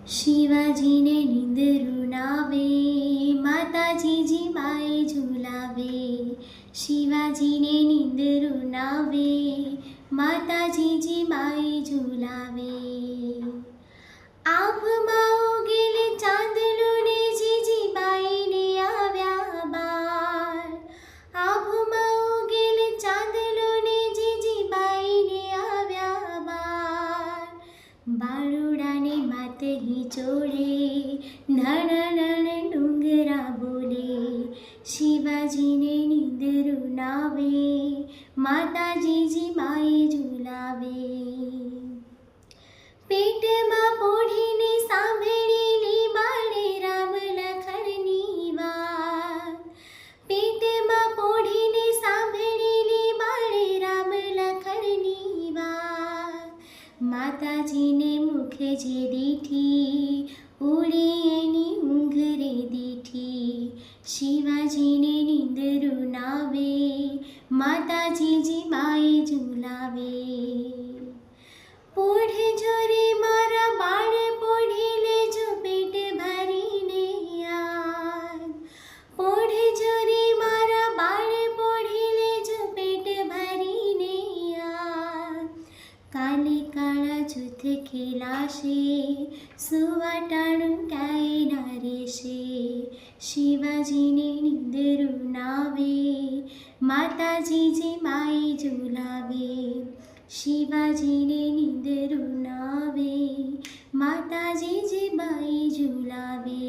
શિવાજીને નિંદરું નાવે, માતાજીજી બાઈ ઝુલાવે. શિવાજીને નિંદરું નાવે, માતાજીજી બાઈ ઝુલાવે. આભમાં ઉગેલ ચાંદલો ને જીજીબાઈને આવ્યા બાર. આભમાં ઉગેલ ચાંદલો ને જીજીબાઈને આવ્યા બાર. બાળુડાને માતહી ચોળે, નાના નાના ડુંગરા બોલે. શિવાજીને નિંદરું નાવે, માતાજીજી બાઈ ઝુલાવે. પેટમાં પોઢીને સાંભળેલી બાળે રામ લખનની વાત. પેટમાં પોઢીને સાંભળેલી બાળે રામ લખનની વાત. માતાજીને મુખ જે દીઠી, ઉડે એની ઊંઘ રે દીઠી. શિવાજીને નિંદરું નાવે, માતાજીજી બાઈ ઝુલાવે. પોઢ જોરે મારા બાળ પોઢી લેજો પેટ ભરીને યાદ. પોઢ જોરે મારા બાળ પોઢી લેજો પેટ ભરીને યાદ. કાલે કાળા જૂથ ખેલાશે, સુવાટાણું ક્યાંય ના રહેશે. શિવાજીને નિંદરું નાવે, માતાજીજી બાઈ ઝુલાવે. શિવાજીને નિંદરું નાવે, માતાજીજી બાઈ ઝુલાવે.